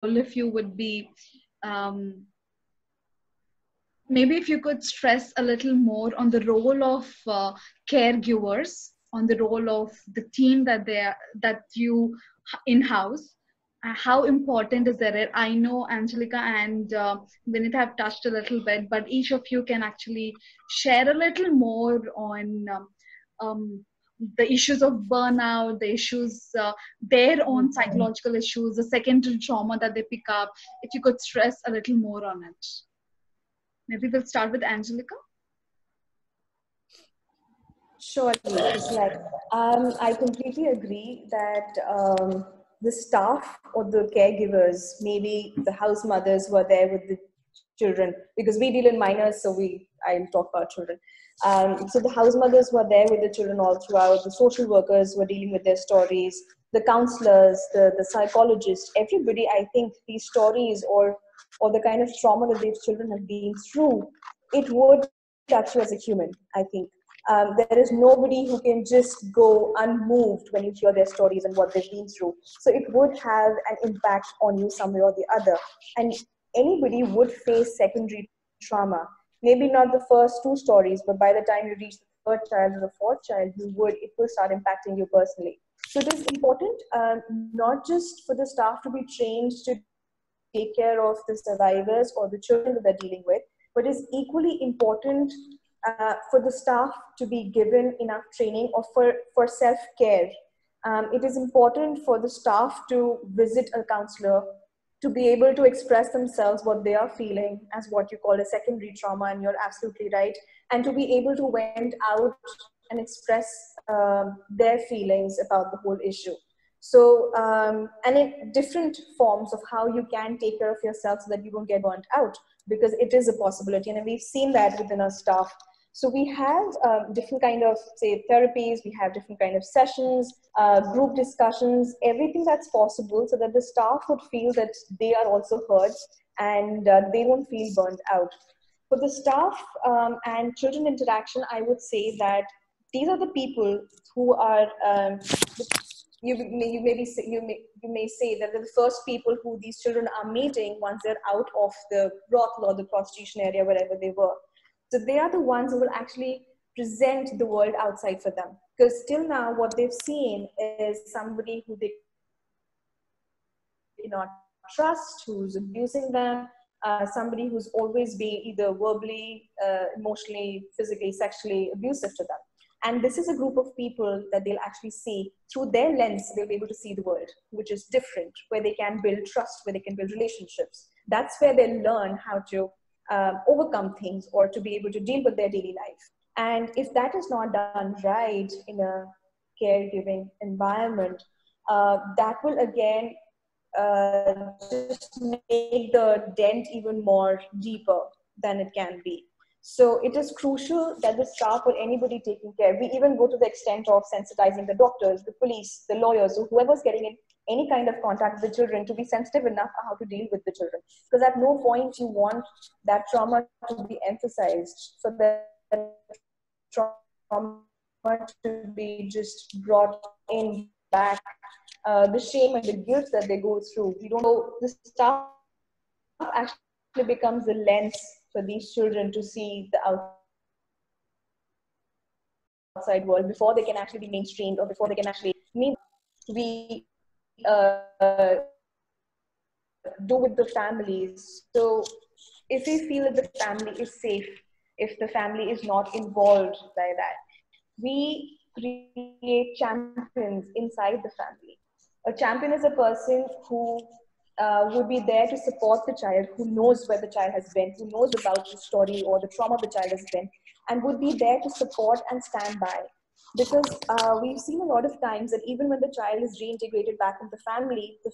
all of you would be, um, maybe if you could stress a little more on the role of caregivers, on the role of the team that you in-house. How important is that? I know Angelika and Vinita have touched a little bit, but each of you can actually share a little more on um, the issues of burnout, the issues, their own psychological issues, the secondary trauma that they pick up. If you could stress a little more on it. Maybe we'll start with Angelika. Surely, it's like I completely agree that the staff or the caregivers, maybe the house mothers who are there with the children, because we deal in minors, so I'll talk about children. So the house mothers who are there with the children all throughout, the social workers who are dealing with their stories, the counselors, the psychologists, everybody. I think these stories or the kind of trauma that these children have been through, it would touch you as a human, I think. There is nobody who can just go unmoved when you hear their stories and what they've been through. So it would have an impact on you some way or the other. And anybody would face secondary trauma. Maybe not the first two stories, but by the time you reach the third child or the fourth child, it will start impacting you personally. So it is important not just for the staff to be trained to take care of the survivors or the children that they're dealing with, but it's equally important for the staff to be given enough training or for self-care. It is important for the staff to visit a counselor, to be able to express themselves what they are feeling as what you call a secondary trauma, and you're absolutely right, and to be able to vent out and express their feelings about the whole issue. So, and in different forms of how you can take care of yourself so that you don't get burnt out, because it is a possibility, and we've seen that within our staff. So we have different kind of, say, therapies, we have different kind of sessions, group discussions, everything that's possible so that the staff would feel that they are also heard and they won't feel burnt out. For the staff and children interaction, I would say that these are the people who are, you may say that they're the first people who these children are meeting once they're out of the brothel or the prostitution area, wherever they were. So they are the ones who will actually present the world outside for them. Because till now, what they've seen is somebody who they cannot trust, who's abusing them, somebody who's always been either verbally, emotionally, physically, sexually abusive to them. And this is a group of people that they'll actually see through their lens, they'll be able to see the world, which is different, where they can build trust, where they can build relationships. That's where they learn how to overcome things or to be able to deal with their daily life. And if that is not done right in a caregiving environment, that will again just make the dent even more deeper than it can be. So it is crucial that the staff or anybody taking care, we even go to the extent of sensitizing the doctors, the police, the lawyers, or whoever's getting in any kind of contact with the children to be sensitive enough how to deal with the children. Because at no point you want that trauma to be emphasized, so that trauma to be just brought in back, the shame and the guilt that they go through. We don't know, the staff actually becomes the lens for these children to see the outside world before they can actually be mainstreamed or before they can actually we do with the families. So if we feel that the family is safe, if the family is not involved by that, we create champions inside the family. A champion is a person who would be there to support the child, who knows where the child has been, who knows about the story or the trauma the child has been, and would be there to support and stand by. Because we've seen a lot of times that even when the child is reintegrated back into the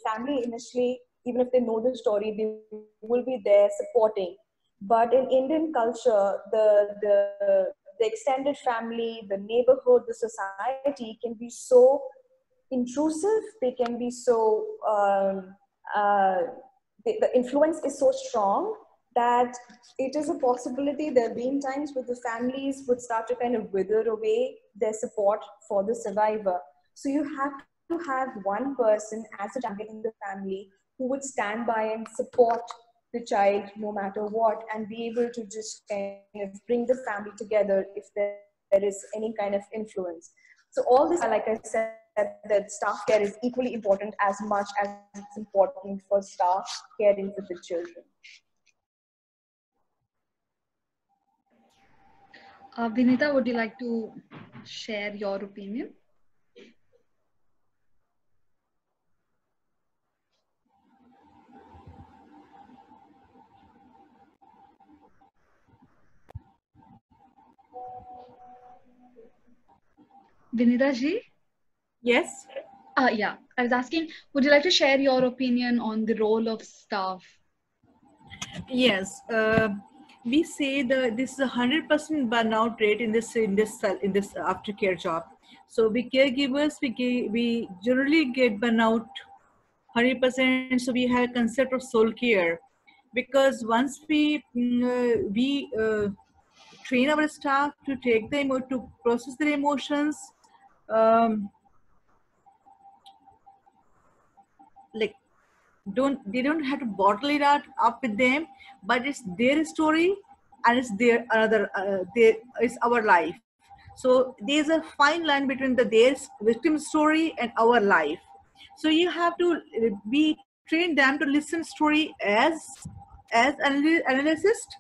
family initially, even if they know the story, they will be there supporting. But in Indian culture, the extended family, the neighborhood, the society can be so intrusive. They can be so the influence is so strong that it is a possibility. There have been times where the families would start to kind of wither away their support for the survivor. So you have to have one person as a champion in the family who would stand by and support the child no matter what, and be able to just kind of bring the family together if there is any kind of influence. So all this, like I said, that staff care is equally important as much as it's important for staff caring for the children. Vinita, would you like to share your opinion? Vinita ji? Yes. Yeah, I was asking, would you like to share your opinion on the role of staff? Yes. We say that this is 100% burnout rate in this aftercare job. So we caregivers, we generally get burnout 100%. So we have a concept of soul care, because once we train our staff to take to process their emotions, um, like they don't have to bottle it out up with them, but it's their story, and it's their another it's our life. So there's a fine line between their victim story and our life. So you have to be train them to listen story as analyst,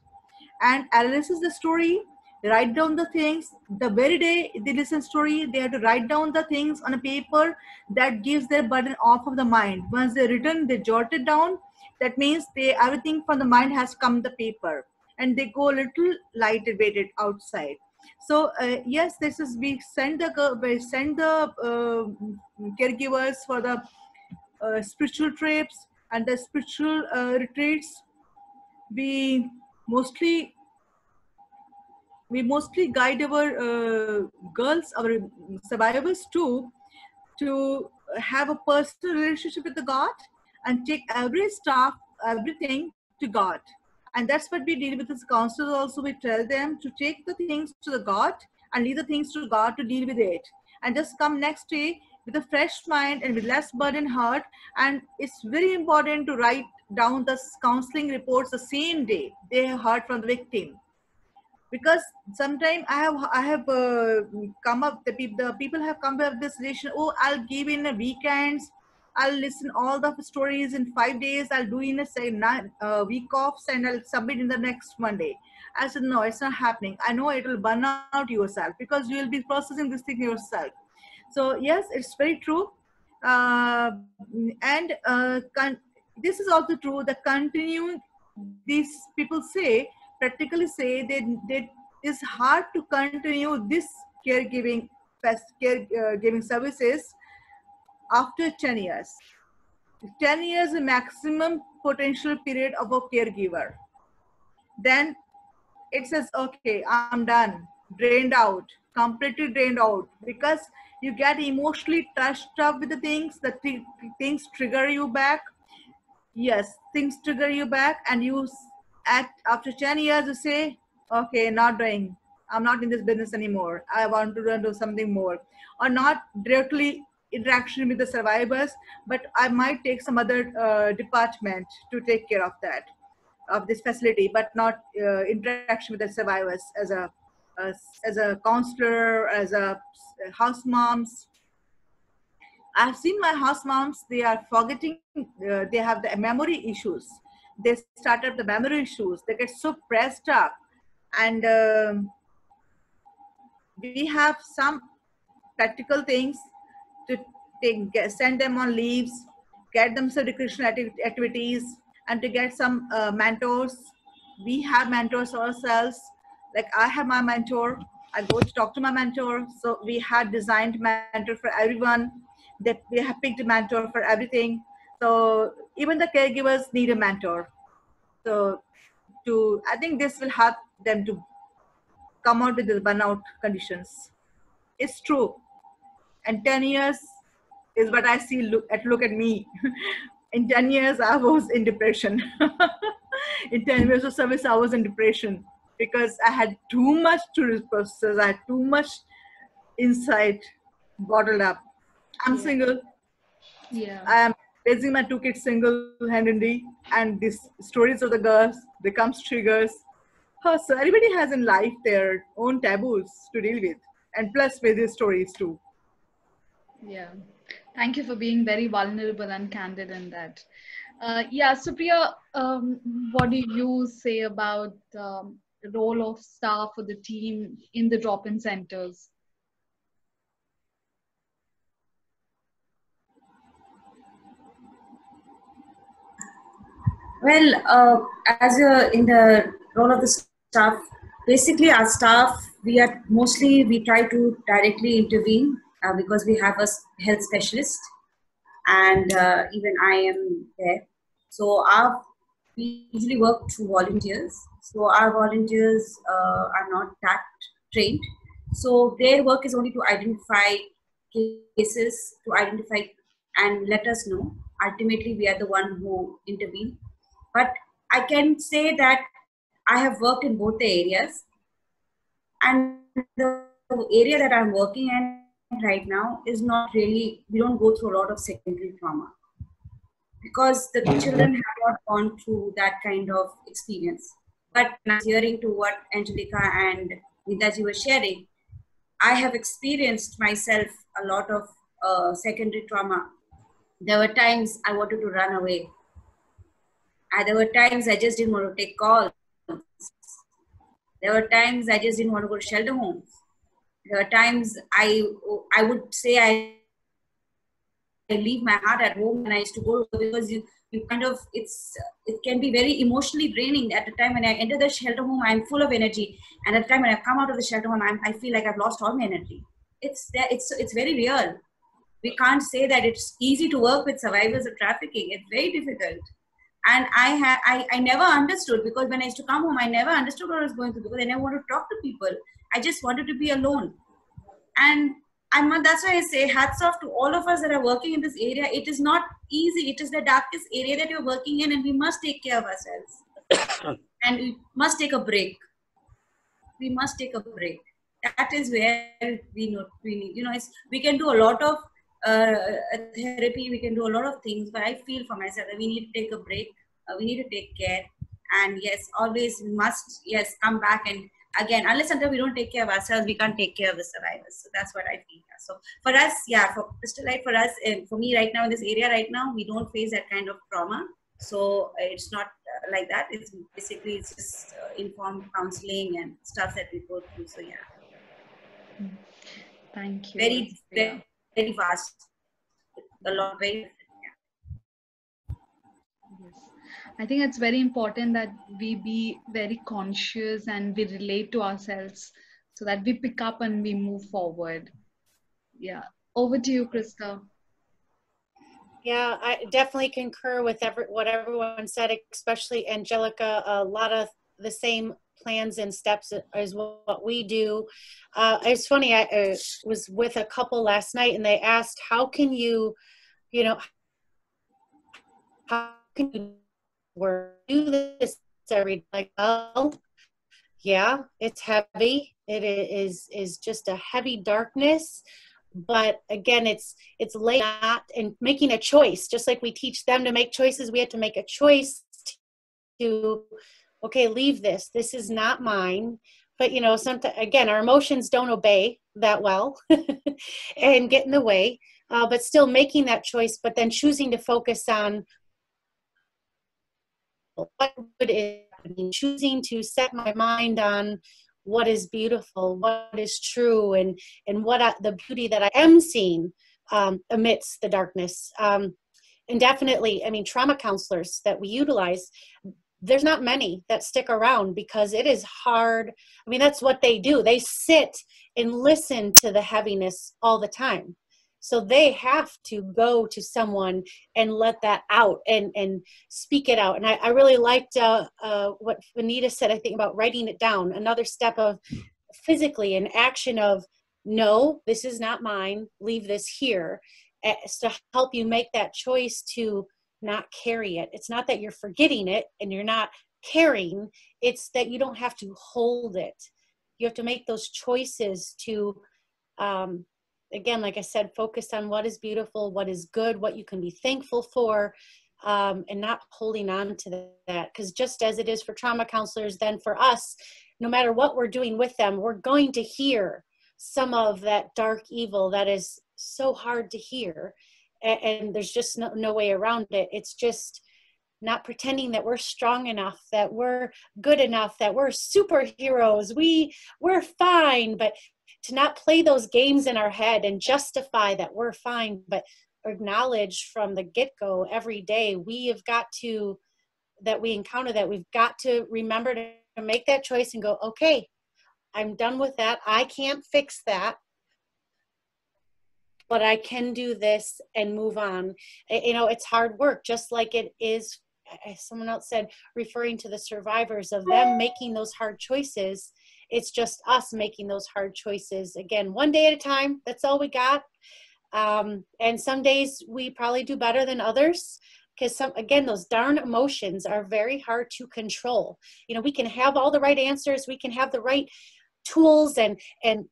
and analysis the story, write down the things. The very day they listen story, they have to write down the things on a paper. That gives their burden off of the mind. Once they're written, they jot it down. That means they everything from the mind has come the paper, and they go a little lighter weighted outside. So yes, this is we send the caregivers for the spiritual trips and the spiritual retreats. we mostly we mostly guide our girls, our survivors too, to have a personal relationship with the God, and take every staff, everything to God. And that's what we deal with as counselors also. We tell them to take the things to the God and leave the things to God to deal with it. And just come next day with a fresh mind and with less burden heart. And it's very important to write down the counseling reports the same day they have heard from the victim, because sometimes I have come up the people have come up with this suggestion. Oh, I'll give in a weekends, I'll listen all the stories in 5 days, I'll do in a say week offs, and I'll submit in the next Monday. I said no, it's not happening. I know it will burn out yourself, because you will be processing this thing yourself. So yes, it's very true. uh, and this is also true, the continuing, these people say, practically say, they it's hard to continue this caregiving caregiving services after 10 years. 10 years is maximum potential period of a caregiver. Then it says, okay, I'm done, drained out, completely drained out, because you get emotionally touched up with the things, things trigger you back. Yes, things trigger you back, and act after 10 years you say, okay, not doing, I'm not in this business anymore, I want to do something more. Or not directly interaction with the survivors, but I might take some other department to take care of that, of this facility, but not interaction with the survivors as a counselor, as a house moms. I've seen my house moms, they are forgetting, they have the memory issues. They start up the memory issues. They get so pressed up. And we have some practical things to send them on leaves, get them some recreational activities, and to get some mentors. We have mentors ourselves. Like I have my mentor. I go to talk to my mentor. So we had designed mentor for everyone. That we have picked a mentor for everything. So even the caregivers need a mentor. So I think this will help them to come out with the burnout conditions. It's true. And 10 years is what I see. Look at me. In 10 years, I was in depression. In 10 years of service, I was in depression, because I had too much to process. I had too much insight bottled up. I'm single. Yeah. I'm raising my two kids single-handedly, and these stories of the girls becomes triggers. So everybody has in life their own taboos to deal with, and plus with these stories too. Yeah. Thank you for being very vulnerable and candid in that. Yeah, Supriya, what do you say about the role of staff or the team in the drop-in centers? Well, in the role of the staff, basically our staff, we try to directly intervene because we have health specialist, and even I am there. So we usually work through volunteers. So our volunteers are not that trained. So their work is only to identify cases, to identify and let us know. Ultimately, we are the one who intervene. But I can say that I have worked in both the areas, and the area that I'm working in right now is not really, we don't go through a lot of secondary trauma because the children have not gone through that kind of experience. But hearing to what Angelika and Vinita were sharing, I have experienced myself a lot of secondary trauma. There were times I wanted to run away. There were times I just didn't want to take calls. There were times I just didn't want to go to shelter homes. There were times I would say I leave my heart at home and I used to go because you kind of, it can be very emotionally draining. At the time when I enter the shelter home, I'm full of energy, and at the time when I come out of the shelter home, I feel like I've lost all my energy. It's very real. We can't say that it's easy to work with survivors of trafficking. It's very difficult. And I never understood, because when I used to come home, I never understood what I was going through because I never wanted to talk to people. I just wanted to be alone. And that's why I say hats off to all of us that are working in this area. It is not easy. It is the darkest area that you're working in, and we must take care of ourselves. And we must take a break. We must take a break. That is where we need, we can do a lot of therapy, we can do a lot of things, but I feel for myself that we need to take a break, we need to take care, and yes, always must, yes, come back. And again, unless until we don't take care of ourselves, we can't take care of the survivors. So that's what I feel. So for us, yeah, for Crystal Light, for us, for me right now in this area right now, we don't face that kind of trauma. So it's not like that. It's basically, it's just informed counseling and stuff that we go through. So yeah. Thank you. Very, very vast. A lot, very. Yes. I think it's very important that we be very conscious and we relate to ourselves so that we pick up and we move forward. Yeah. Over to you, Krista. Yeah, I definitely concur with what everyone said, especially Angelika. A lot of the same plans and steps as what we do. It's funny, I was with a couple last night and they asked, how can you do this every day? Like, oh, yeah, it's heavy. It is just a heavy darkness. But again, it's late and making a choice. Just like we teach them to make choices, we have to make a choice to, okay, leave this. This is not mine. But sometimes, again, our emotions don't obey that well and get in the way. But still making that choice, but then choosing to focus on what is happening, choosing to set my mind on what is beautiful, what is true, and what the beauty that I am seeing amidst the darkness. And definitely, I mean, trauma counselors that we utilize, there's not many that stick around because it is hard. I mean, that's what they do. They sit and listen to the heaviness all the time. So they have to go to someone and let that out and speak it out. And I really liked what Vinita said, I think, about writing it down. Another step of physically an action of, no, this is not mine. Leave this here. To help you make that choice to not carry it. It's not that you're forgetting it and you're not carrying. It's that you don't have to hold it. You have to make those choices to again, like I said, focus on what is beautiful, what is good, what you can be thankful for, and not holding on to that. Because just as it is for trauma counselors, then for us, no matter what we're doing with them, we're going to hear some of that dark evil that is so hard to hear. And there's just no way around it. It's just not pretending that we're strong enough, that we're good enough, that we're superheroes, we're fine, but to not play those games in our head and justify that we're fine, but acknowledge from the get-go every day we have got to, that we encounter that, we've got to remember to make that choice and go, okay, I'm done with that. I can't fix that, but I can do this and move on. You know, it's hard work, just like it is, as someone else said, referring to the survivors of them making those hard choices. It's just us making those hard choices. Again, one day at a time, that's all we got. And some days we probably do better than others, because again, those darn emotions are very hard to control. You know, we can have all the right answers, we can have the right tools and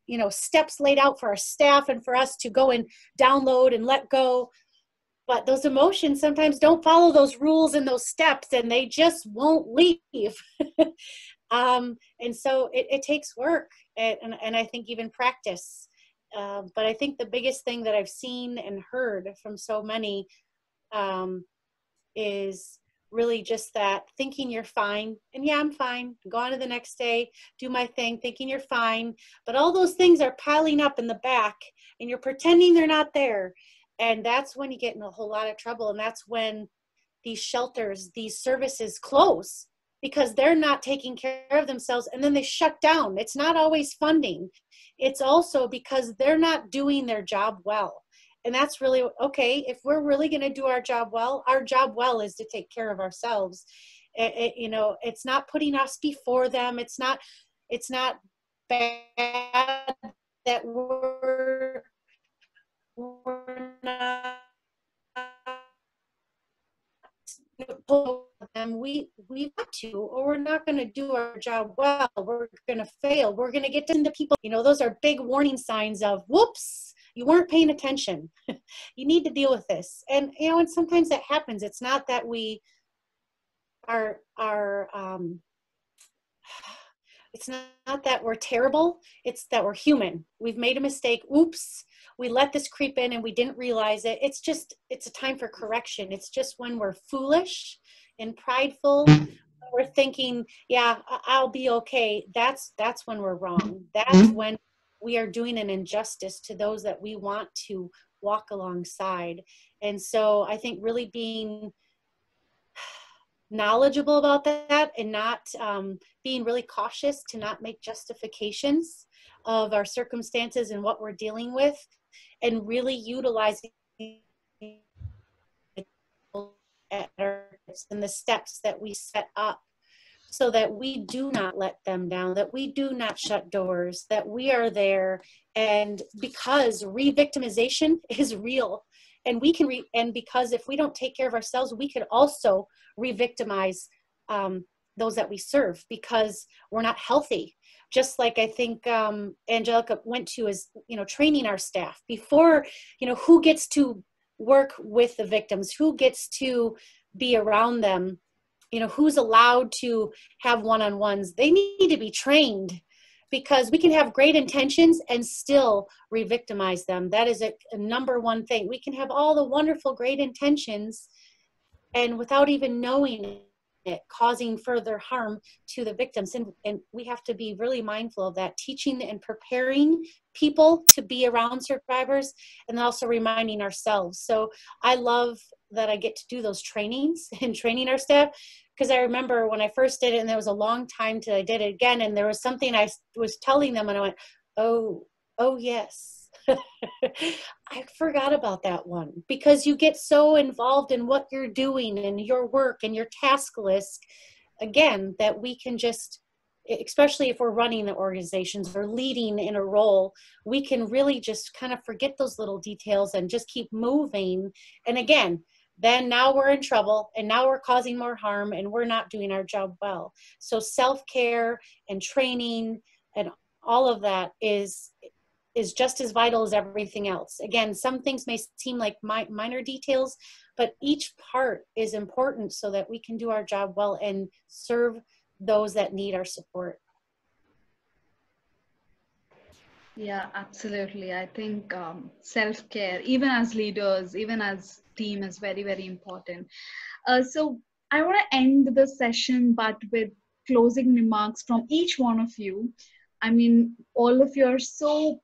you know, steps laid out for our staff and for us to go and download and let go. But those emotions sometimes don't follow those rules and those steps, and they just won't leave. And so it takes work and I think even practice. But I think the biggest thing that I've seen and heard from so many is really just that thinking you're fine. And yeah, I'm fine. Go on to the next day, do my thing, thinking you're fine. But all those things are piling up in the back and you're pretending they're not there. And that's when you get in a whole lot of trouble. And that's when these shelters, these services close, because they're not taking care of themselves, and then they shut down. It's not always funding. It's also because they're not doing their job well. And that's really, okay, if we're really going to do our job well is to take care of ourselves. You know, it's not putting us before them. It's not bad that we're not them. We want to, or we're not going to do our job well. We're going to fail. We're going to get into people. You know, those are big warning signs of, whoops, you weren't paying attention. You need to deal with this. And you know, and sometimes that happens. It's not that we are it's not that we're terrible. It's that we're human. We've made a mistake. Oops. We let this creep in and we didn't realize it. It's a time for correction. It's just when we're foolish and prideful, we're thinking, yeah, I'll be okay. That's when we're wrong. That's when we are doing an injustice to those that we want to walk alongside. And so I think really being knowledgeable about that and not being really cautious to not make justifications of our circumstances and what we're dealing with, and really utilizing and the steps that we set up so that we do not let them down, that we do not shut doors, that we are there. And because re-victimization is real, and we can and because if we don't take care of ourselves, we could also re-victimize those that we serve, because we're not healthy. Just like I think Angelika went to, is, you know, training our staff before, you know, who gets to work with the victims, who gets to be around them, you know, who's allowed to have one-on-ones. They need to be trained, because we can have great intentions and still re-victimize them. That is a number one thing. We can have all the wonderful, great intentions, and without even knowing it, causing further harm to the victims. And we have to be really mindful of that, teaching and preparing people to be around survivors, and also reminding ourselves. So I love that I get to do those trainings and training our staff, because I remember when I first did it, and there was a long time till I did it again, and there was something I was telling them, and I went, oh yes. I forgot about that one, because you get so involved in what you're doing and your work and your task list, again, that we can just, especially if we're running the organizations or leading in a role, we can really just kind of forget those little details and just keep moving. And again, then now we're in trouble, and now we're causing more harm, and we're not doing our job well. So self-care and training and all of that is is just as vital as everything else. Again, some things may seem like minor details, but each part is important so that we can do our job well and serve those that need our support. Yeah, absolutely. I think self-care, even as leaders, even as team, is very, very important. So I want to end the session, but with closing remarks from each one of you. I mean, all of you are so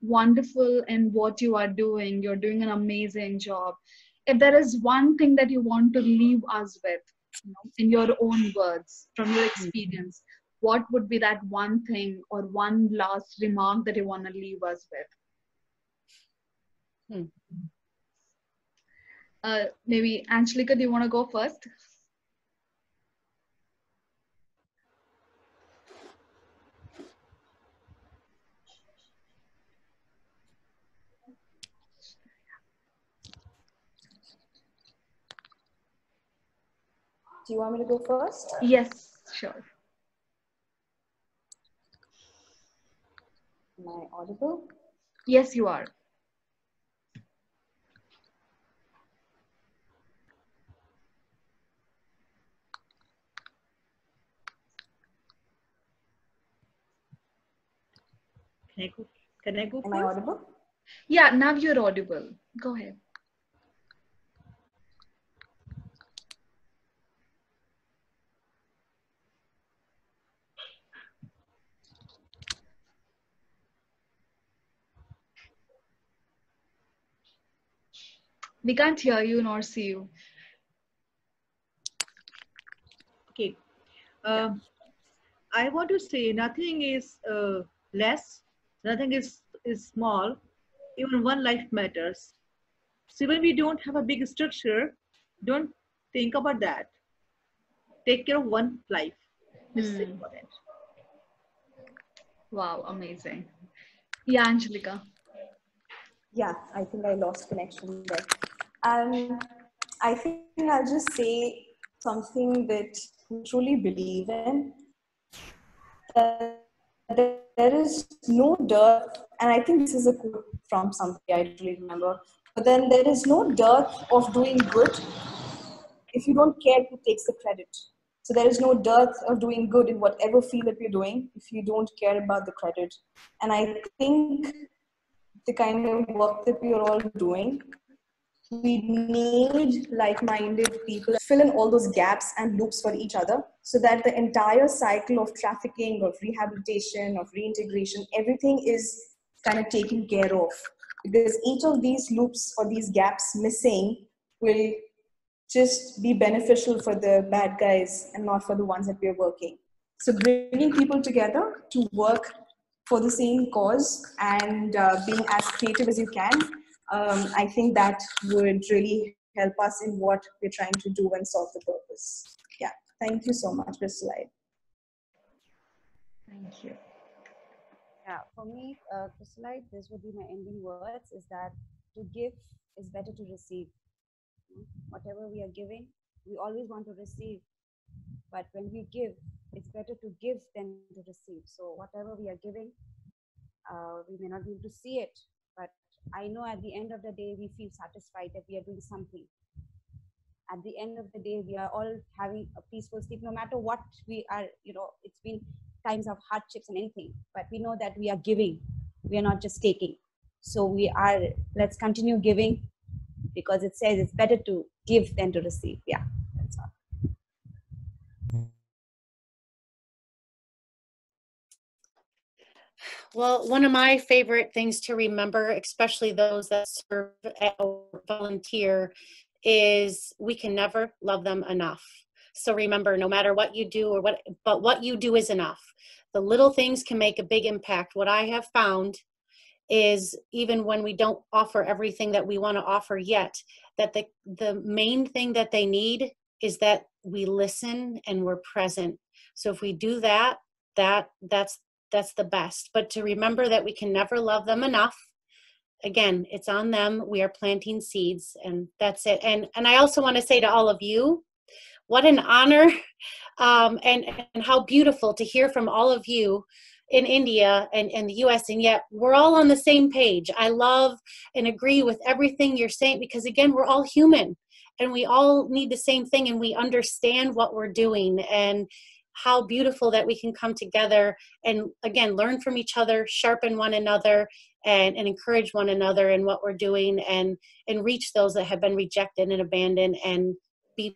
wonderful in what you are doing. You're doing an amazing job. If there is one thing that you want to leave us with, in your own words, from your experience, what would be that one thing or one last remark that you want to leave us with? Maybe Angelika, do you want to go first? Do you want me to go first? Yes, sure. Am I audible? Yes, you are. Can I go Am first? I audible? Yeah, now you're audible. Go ahead. We can't hear you nor see you. Okay. I want to say nothing is less, nothing is small, even one life matters. So when we don't have a big structure, don't think about that. Take care of one life. This is important. Wow, amazing. Yeah, Angelika. Yeah, I think I lost connection there. I think I'll just say something that we truly believe in. That there is no dearth, and I think this is a quote from somebody I really remember. But then there is no dearth of doing good if you don't care who takes the credit. So there is no dearth of doing good in whatever field that you're doing if you don't care about the credit. And I think the kind of work that we are all doing, we need like-minded people fill in all those gaps and loops for each other so that the entire cycle of trafficking, of rehabilitation, of reintegration, everything is kind of taken care of. Because each of these loops or these gaps missing will just be beneficial for the bad guys and not for the ones that we're working. So bringing people together to work for the same cause and being as creative as you can, I think that would really help us in what we're trying to do and solve the purpose. Yeah, thank you so much, Krista. Thank you. Yeah, for me, Crystalite, this would be my ending words, is that to give is better to receive. Whatever we are giving, we always want to receive. But when we give, it's better to give than to receive. So whatever we are giving, we may not be able to see it, but I know at the end of the day, we feel satisfied that we are doing something. At the end of the day, we are all having a peaceful sleep, no matter what we are, it's been times of hardships and anything, but we know that we are giving. We are not just taking. So let's continue giving, because it says it's better to give than to receive. Yeah, that's all. Well, one of my favorite things to remember, especially those that serve or volunteer, is we can never love them enough. So remember, no matter what you do but what you do is enough. The little things can make a big impact. What I have found is even when we don't offer everything that we want to offer yet, that the main thing that they need is that we listen and we're present. So if we do that, that's the best. But to remember that we can never love them enough. Again, it's on them. We are planting seeds, and that's it. And I also want to say to all of you, what an honor and how beautiful to hear from all of you. in India and the US, and yet we're all on the same page. I love and agree with everything you're saying, because again, we're all human and we all need the same thing, and we understand what we're doing, and how beautiful that we can come together and again learn from each other, sharpen one another, and encourage one another in what we're doing, and reach those that have been rejected and abandoned, and be